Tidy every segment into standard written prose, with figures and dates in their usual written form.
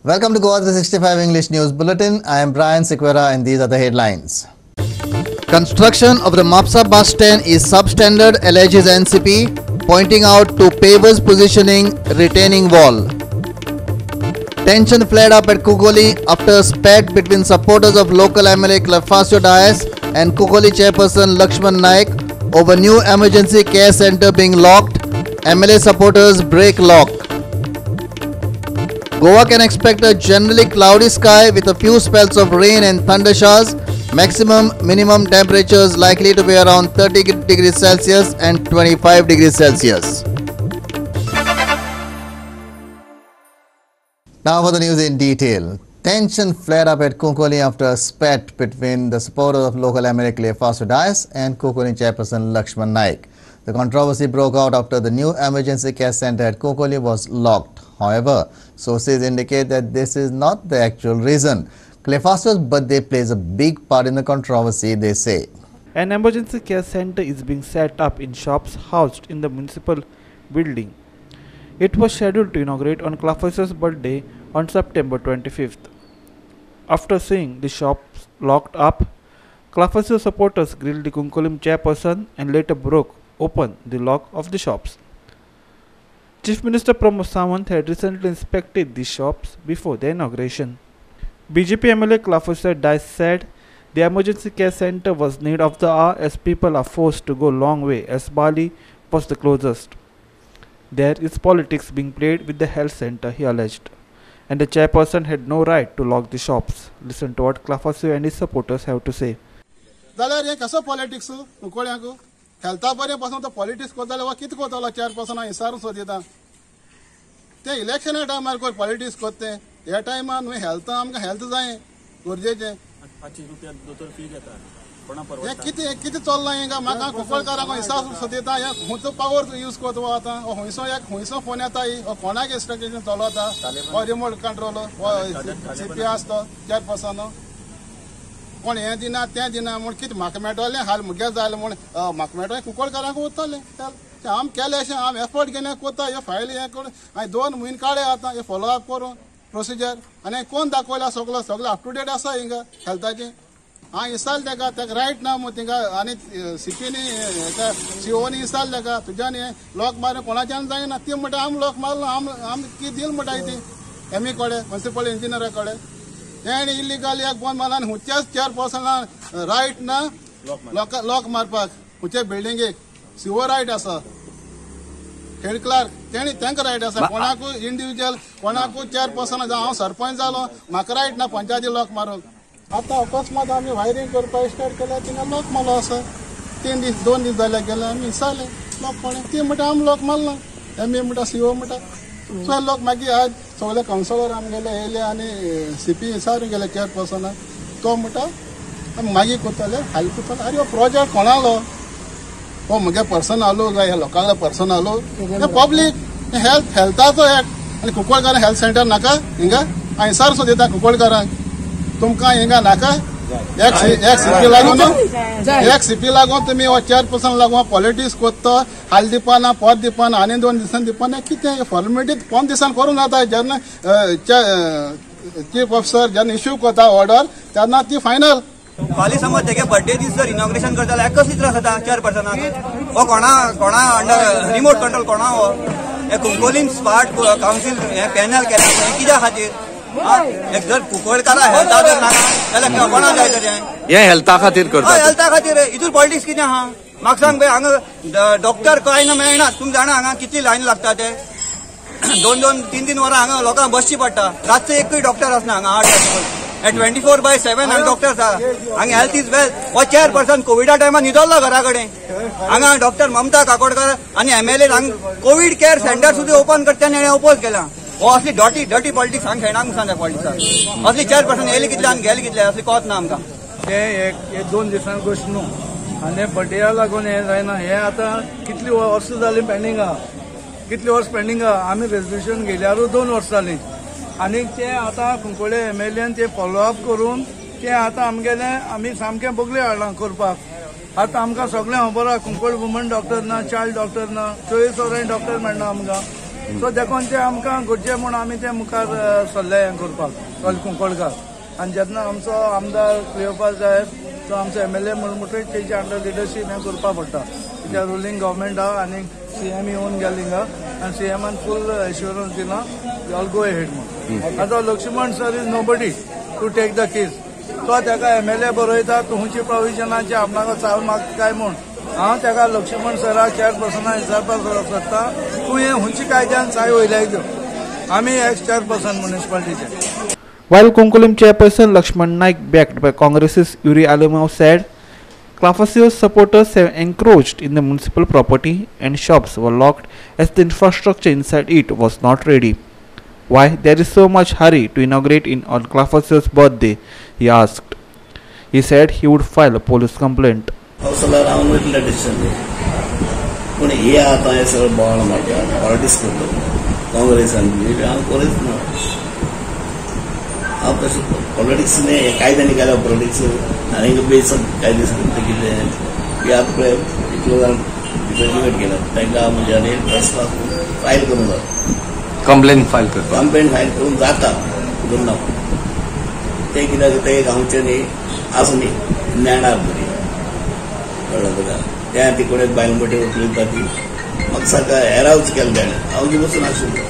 Welcome to Goa 365 English News Bulletin. I am Brian Sequeira and these are the headlines. Construction of the Mapsa bus stand is substandard, alleges NCP, pointing out to pavers positioning retaining wall. Tension flared up at Kukoli after a spat between supporters of local MLA Cleofasio Dias and Kukoli chairperson Lakshman Naik over new emergency care center being locked. MLA supporters break lock. Goa can expect a generally cloudy sky with a few spells of rain and thunder showers. Minimum temperatures likely to be around 30 degrees Celsius and 25 degrees Celsius. Now for the news in detail. Tension flared up at Kukoli after a spat between the supporters of local MLA Cleofasio Dias and Kukoli chairperson Lakshman Naik. The controversy broke out after the new emergency care center at Kukoli was locked. However, sources indicate that this is not the actual reason. Cleofasio's birthday plays a big part in the controversy, they say. An emergency care center is being set up in shops housed in the municipal building. It was scheduled to inaugurate on Cleofasio's birthday on September 25th. After seeing the shops locked up, Cleofasio supporters grilled the Kukoli chairperson and later broke open the lock of the shops. Chief Minister Pramod Sawant had recently inspected these shops before the inauguration. BJP MLA Cleofasio Dias said the emergency care center was need of the hour as people are forced to go long way as Bali was the closest. There is politics being played with the health center, he alleged, and the chairperson had no right to lock the shops. Listen to what Cleofasio and his supporters have to say. हेल्था बरें पासून तो politics करता वा कितें करता chairperson Hisar सोदिता ते election टायमार कोण पॉलिटिक्स करते ह्या टायमार न्हू हेल्थ आमकां हेल्थ जाय गरजेचें हे कितें कितें चल्लां हिंगा म्हाका कुंकळकारांक हिसार सोदिता हे खंयचो पावर यूज करता आतां खंयचो फोन येता कोणाक इंस्ट्रक्शन चलता हो रिमोट कंट्रोल हो सीपी आसता चेयरपर्सन कोण हें दिना तें दिना म्हूण कितें म्हाका मेळटलें हाल मुगे जालें म्हूण म्हाका मेळटलें कुंकळकारांक वतलें आम केलें अशें आम एफर्ट घेवन कोता हे फायल हें करून हांवें 2 म्हयने काडले आतां हे फॉलो अप करून प्रोसिजर आनी कोण दाखयला सगळें अप टू डेट आसा हिंगा हेल्थाचें हांव इसाल तेका रायट ना म्हूण थिंगा आनी सीपीनी सीओनी इसाल तेका तुज्यान हें लॉक मारून कोणाच्यान जायना ती म्हणटा आम लॉक मारलो आम कितें दिल म्हणटा ती एमई कडेन म्युनिसिपल इंजिनियरा कडेन तेणी इलिगल एक बंद मारला आनी हुंच्याच चेयरपर्सनान रायट ना लॉक मारपाक हुंचे बिल्डिंगेक सीओ रायट आसा हेड क्लार्क तेणी तांकां रायट आसा कोणाकूय इंडिव्हिज्युअल कोणाकूय चेयरपर्सन जावं हांव सरपंच जालो म्हाका रायट ना पंचायती लॉक मारूंक आतां अकस्मात आमी वायरींग करपाक स्टार्ट केल्या थिंगा लॉक मारलो आसा 2 दीस जाले गेले आमी विचारलें लॉक कोणें ती म्हणटा आमी लॉक मारला एमए म्हणटा सीओ म्हणटा सो लोक मागीर आज सगळे कावन्सिलर आमगेले येयले आनी सीपी विचारून गेले चेयरपर्सनाक तो म्हणटा मागीर करतले हाल करतले अरे हो प्रोजेक्ट कोणालो हो म्हगे पर्सनलो काय ह्या लोकांलो पर्सनलो हे पब्लीक हेल्थाचो एक्ट आनी कुंकळकारां हेल्थ सेंटर नाका हिंगा हांव विचार सो दिता कुंकळकारांक तुमकां हिंगा नाका एक सीपी लागून तुम्ही चेयरपर्सन लागून पॉलिटिक्स करता हाल दिपाना पद दिपाना आनी 2 दिसान दिपाना कितें फॉर्मेलिटी 5 दिसान करूंक जाता जेन्ना चीफ ऑफिसर जेन्ना इश्यू करता ऑर्डर तेन्ना ती फायनल फाल्यां समज तेगे बर्थडे दीस जर इनॉग्रेशन करता जाल्यार एकच चित्र जाता चेयरपर्सनाक हो कोणा अंडर रिमोट कंट्रोल कोणा हो हे कुंकोलीन स्पाट कावन्सील हे पॅनल केला हे कित्या खातीर एक जर कुंकळकारां हेल्था जर नाका जाल्यार कोणा जाय तरी हे हेल्था खातीर करता हेल्था खातीर हितूर पॉलिटिक्स कितें आहा म्हाका सांग पळय हांगा डॉक्टर कांय ना मेळना तुमी जाणा हांगा कितली लायन लागता ते 2-3 वरां हांगा लोकांक बसची पडटा रातचो एकूय डॉक्टर आसना हांगा 8 24/7 हांगा डॉक्टर्स आहा हांगा हेल्थ इज वेल्थ हो चेयरपर्सन कोविडा टायमार न्हिदल्लो घरा कडेन हांगा डॉक्टर ममता काकोडकर आनी एमएलए हांगा कोविड केअर सेंटर सुद्दां ओपन करता आनी ओपोज केला हो असली डॉटी पॉलिटिक्स हांगा खेळनाक सांगता पॉलिटिक्साक असली चेयरपर्सन येयले कितले आनी गेले कितले असली कोत ना आमकां ते 2 दिसां गोश्ट न्हू आनी बड्डेया लागून हे जायना हे आतां कितली वर्सां जालीं पेंडींग आहा कितली वर्स पेंडींग आहा आमी रेजोल्युशन गेल्यारूय 2 वर्सां जालीं आनी ते आतां कुंकळे एमएलएन ते फॉलो अप करून ते आतां आमी सामकें बोगले हाडलां करपाक आतां आमकां सगळें खबर आहा कुंकळ वुमन डॉक्टर ना चायल्ड डॉक्टर ना 24 वरांय डॉक्टर मेळना आमकां सो देखून ते आमकां घडचे म्हूण आमी ते मुखार सल्ले हें करपाक कुंकळकार आनी जेन्ना आमचो आमदार येवपाक जाय तो आमचो MLA म्हणटकीर तेजे अंडर लिडरशीप हें करपा पडटा कित्याक रुलींग गव्हर्मेंट आहा आनी CM येवन गेली हिंगा आनी CMान फूल एश्युरन्स दिला ऑल गो हेड म्हणून. आतां Laxman sir is nobody to take the case. तो ताका MLA बरयता तुमची प्रोविजनाचे आपणाक चाल माग काय म्हूण हांव ताका लक्ष्मण सराक चेअरपर्सनाक विचारपाक सोदता तूं हें हुंची कायद्यान चाय वयल्याय घेवन आमी एक्स चेअरपर्सन म्युनिसिपालिटीचे. While Konkolim chairperson Lakshman Naik, backed by Congress's Yuri Alimov, said Clafasio's supporters have encroached in the municipal property and shops were locked as the infrastructure inside it was not ready. Why there is so much hurry to inaugurate on Clafasio's birthday, he asked. He said he would file a police complaint. Politics ने कायदा निघाला politics आणि बेसन कायदेशीर कितें आपले इतलो जाण graduate केला तांकां म्हणजे आनी रस्ता फायल करूंक जाता कंप्लेंट फायल करून जाता दोन नांव ते कित्याक ते गांवचे न्ही आसूं न्ही ज्ञानार बरी कळ्ळें तुका त्या ती कोणें बायलमोटी उचलता ती म्हाका सारका हेरावच केलें ताणें हांव ती बसून आशिल्लो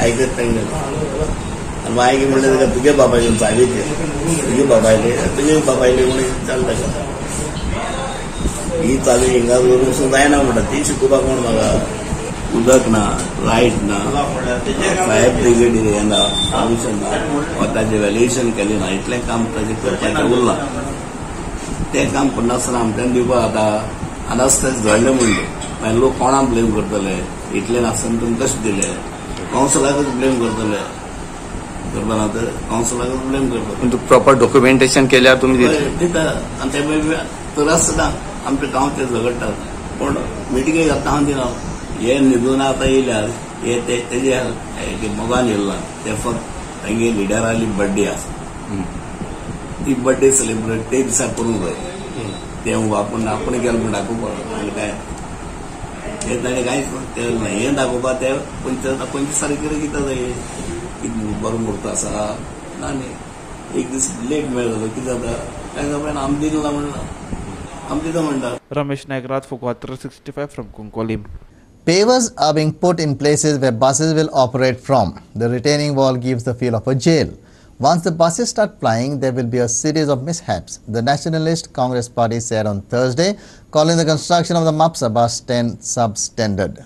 आयकत तांकां मागीर म्हणलें तुका तुगे बाबायले चावेचे तुगे बाबायले म्हणून चलता का ही चावी हिंगा करून वचूंक जायना म्हणटा ती शिकोवपाक कोण म्हाका उदक ना लायट ना फायर ब्रिगेड येना परमिशन ना ताजें व्हॅल्युएशन केलें ना इतलें काम ताजें करपाचें उरलां तें काम करनासतना आमच्यान दिवपाक आतां आतां तें झडलें म्हणलें मागीर लोक कोणाक ब्लेम करतले इतलें नासतना तुमकां कशें दिलें कावन्सिलराकच ब्लेम करतले काउन्सिलराक ब्लेम करता प्रॉपर डॉक्युमेंटेशन केल्यार तुम्ही दिता आनी ते तर आसतना आमच्या गांवचे झगडटात पूण मिटिंगे जाता हांव दिना हे न्हिदून आतां येयल्यार हे तेजे मोगान येयला ते फक्त तांगे लिडराली बर्थडे आसा ती बर्थडे सेलिब्रेट ते दिसा करूंक जाय ते आपूण केलें म्हूण दाखोवपाक काय हे ताणें कांयच हें दाखोवपाक ते 25 तारखेर कितें जाय बरो मुहूर्त आसा ना न्ही एक दीस लेट मेळ्ळो कितें जाता काय खबर आम दिना म्हणटा आम दिता म्हणटा. Ramesh Naik, Radford 365 from Konkolim. Pavers are being put in places where buses will operate from. The retaining wall gives the feel of a jail. Once the buses start flying, there will be a series of mishaps. The Nationalist Congress Party said on Thursday, calling the construction of the Mapsa bus stand substandard.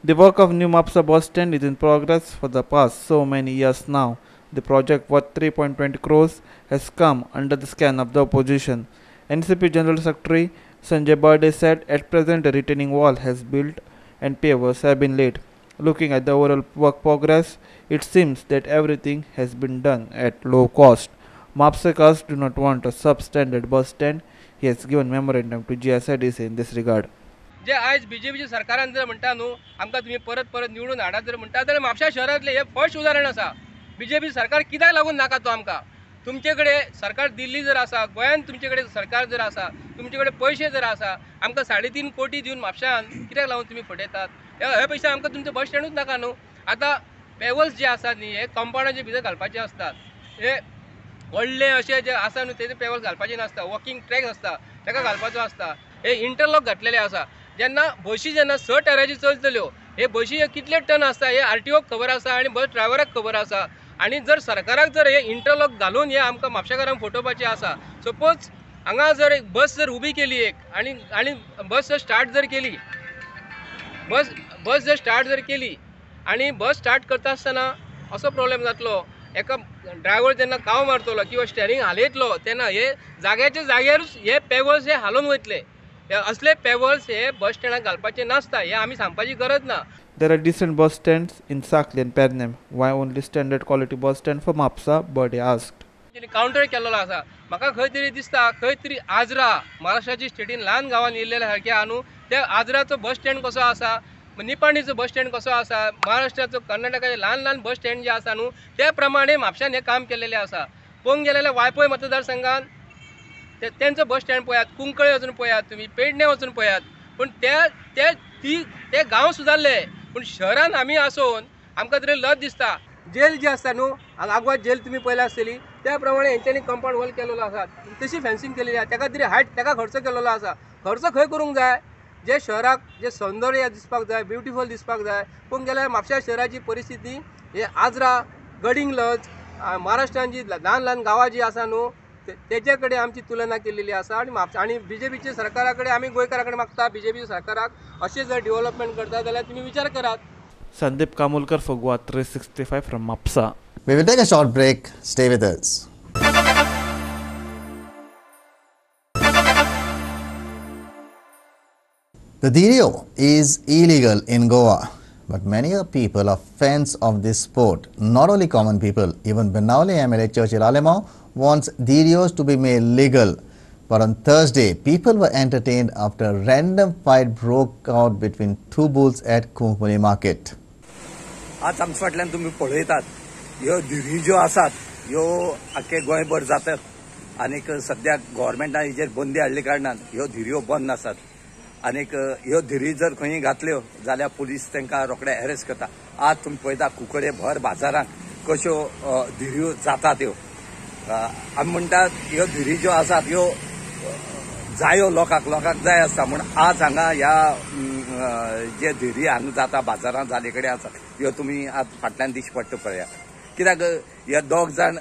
The work of new Mapsa bus stand is in progress for the past so many years now. The project, worth 3.20 crores, has come under the scan of the opposition. NCP General Secretary Sanjay Burde said at present a retaining wall has built and pavers have been laid. Looking at the overall work progress, it seems that everything has been done at low cost. Mapsakars do not want a substandard bus stand. He has given memorandum to GSIDC in this regard. जे आज BJPच्या सरकारान जर म्हणटा न्हू आमकां तुम्ही परत निवडून हाडात जर म्हणटा जाल्यार म्हापशा शहरांतले हे फर्स्ट उदाहरण आसा. BJP सरकार कित्याक लागून नाका तो आमकां तुमचे कडेन सरकार दिल्ली जर आसा गोंयान तुमचे कडेन सरकार जर आसा तुमचे कडेन पयशे जर आसा आमकां 3.5 कोटी दिवन म्हापशान कित्याक लागून तुमी फटयतात हे पयशे आमकां तुमचे बस स्टँडूच नाका न्हू. आतां पेवल्स जे आसात न्ही हे कंपाउंडाचे भितर घालपाचे असतात हे व्हडले अशे जे आसा न्हू तेजे पेवल्स घालपाचे नासता वॉकिंग ट्रॅक आसता ताका घालपाचो आसता हे इंटरलॉक घातलेले आसा जेन्ना बशी जेन्ना 6 टायराची चलतल्यो हे बशी कितले टन आसता हे RTOक खबर आसा आनी बस ड्रायव्हराक खबर आसा आनी जर सरकाराक जर हे इंटरलॉक घालून हे आमकां म्हापशेकारांक फटोवपाचें आसा सपोज हांगा जर एक बस जर उबी केली एक आनी बस जर स्टार्ट जर केली बस जर स्टार्ट जर केली आनी बस स्टार्ट करता आसतना असो प्रॉब्लेम जातलो एका ड्रायव्हर जेन्ना काव मारतलो किंवा स्टेरिंग हालयतलो तेन्ना हे जाग्याच्या जाग्यारूच हे पेवर्स हे हालून वयतले असले पेवर्स हे बस स्टँडाक घालपाचे नासता हे आमी सांगपाची गरज ना. There are decent bus stands in Sakli and Pernem. Why only standard quality bus stand for Mapsa? Burde asked. Counter केलेलो आसा म्हाका खंय तरी दिसता खंय तरी आजरा महाराष्ट्राची स्टेटीन ल्हान गांवान येयलेल्या सारकें आहा न्हू त्या आजराचो बस स्टँड कसो आसा निपाणीचो बस स्टँड कसो आसा महाराष्ट्राचो कर्नाटकाचे ल्हान बस स्टँड जे आसा न्हू त्या प्रमाणे म्हापशान हे काम केलेलें आसा. पळोवंक गेले जाल्यार वायपय मतदारसंघान त्यांचो बस स्टँड पळयात कुंकळे वचून पळयात तुमी पेडणे वचून पळयात पूण ते गांव सुदारले पूण शहरान आमी आसोवन आमकां तरी लज दिसता. जेल जी आसता न्हू, आगवाद जेल तुमी पळयला आसतली, त्या प्रमाणे हेंच्यांनी कंपाउंड वॉल केलेलो आसा, तशी फेन्सिंग केलेली आसा, ताका तरी हायट ताका खर्च केलेलो आसा. खर्च खंय करूंक जाय? जे शहराक जे सौंदर्य दिसपाक जाय, ब्युटिफूल दिसपाक जाय. पूण गेल्यार म्हापशा शहराची परिस्थिती हे आजरा, गडिंग्लज, महाराष्ट्रान जी ल्हान ल्हान गांवां जी आसा न्हू, तेजे कडेन आमची तुलना केलेली आसा. आनी बीजेपीच्या सरकारा कडेन आमी गोंयकारा कडेन मागता, बीजेपीच्या सरकाराक अशें जर डेव्हलपमेंट करता जाल्यार तुमी विचार करात. Sandeep Kamulkar for Goa 365 from Mapsa. We will take a short break. Stay with us. The Dhirio is illegal in Goa, but many people are fans of this sport. Not only common people, even Benauli MLA Churchill Alemao wants Dhirios to be made legal. But on Thursday, people were entertained after a random fight broke out between two bulls at Kumpuli market. आज आमच्या फाटल्यान तुम्ही पळयतात ह्यो धिरी ज्यो आसात ह्यो आख्खे गोंयभर जातात आनीक सद्याक गव्हर्मेंटान हेजेर बंदी हाडले कारणान ह्यो धिऱ्यो बंद आसात. आनीक ह्यो धिरी जर खंय घातल्यो जाल्यार पुलीस तांकां रोखडे अरेस्ट करता. आज तुम्ही पळयता कुंकळे भर बाजारांत कश्यो धिऱ्यो जातात ह्यो. आमी म्हणटात ह्यो धिरी ज्यो आसात ह्यो जायो लोकांक जाय आसता म्हूण आज हांगा ह्या जे धिरी हांगा जाता बाजारांत जाले कडेन आसा ह्यो तुमी आज फाटल्यान दिश्टी पडटा पळया. कित्याक हे दोग जाण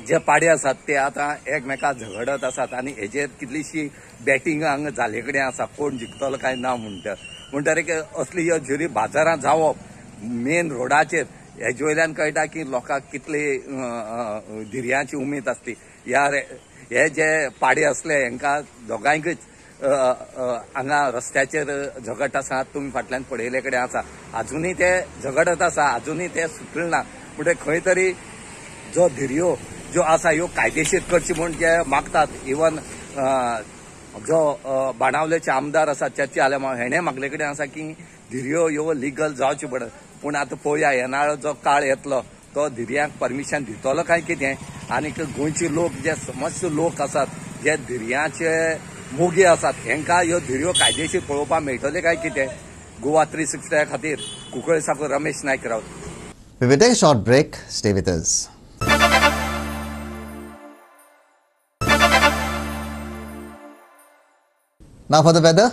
जे पाडे आसात ते आतां एकमेकां झगडत आसात आनी हेजेर कितलीशी बॅटींग हांगा जाले कडेन आसा, कोण जिखतलो काय ना म्हणटरीक असली ह्यो धिरी बाजारांत जावप मेन रोडाचेर हेजे वयल्यान कळटा की लोकांक कितली धिरयांची उमेद आसली. हे जे पाडे असले हेंकां दोगांयकच हांगा रस्त्याचेर झगड आसा तुमी फाटल्यान पळयले कडेन आसा. अजुनूय ते झगडत आसा, अजुनूय ते सुटले ना. म्हणजे खंय तरी जो धिऱ्यो ज्यो आसा ह्यो कायदेशीर करची म्हूण जे मागतात. इवन जो बाणावलेचे आमदार आसा चर्ची आलेमांव हेणें मागले कडेन आसा की धिऱ्यो ह्यो लिगल जावच्यो पडत. पूण आतां पळोवया येणारो जो काळ येतलो तो धिरयांक परमिशन दितलो काय कितें. आनीक गोंयचे लोक जे समस्त लोक आसात जे धिरयांचे मोगी आसात हेंकां ह्यो धिऱ्यो कायदेशीर पळोवपाक मेळटले काय कितें. गोवा 365 खातीर कुंकळे साकून रमेश नायक Rawat. We will take a short break. Stay with us. Now for the weather.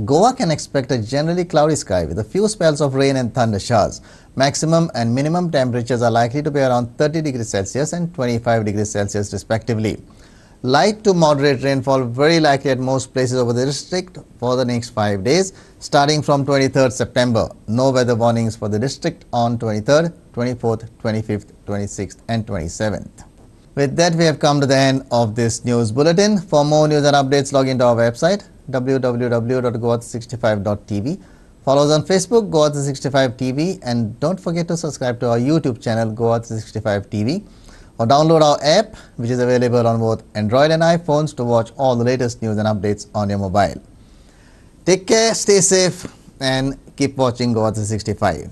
Goa can expect a generally cloudy sky with a few spells of rain and thunder showers. Maximum and minimum temperatures are likely to be around 30 degrees Celsius and 25 degrees Celsius respectively. Light to moderate rainfall very likely at most places over the district for the next 5 days starting from 23rd September. No weather warnings for the district on 23rd, 24th, 25th, 26th and 27th. With that, we have come to the end of this news bulletin. For more news and updates, log into our website www.goa365.tv. Follow us on Facebook, Goa365 TV, and don't forget to subscribe to our YouTube channel, Goa365 TV, or download our app, which is available on both Android and iPhones to watch all the latest news and updates on your mobile. Take care, stay safe, and keep watching Goa365.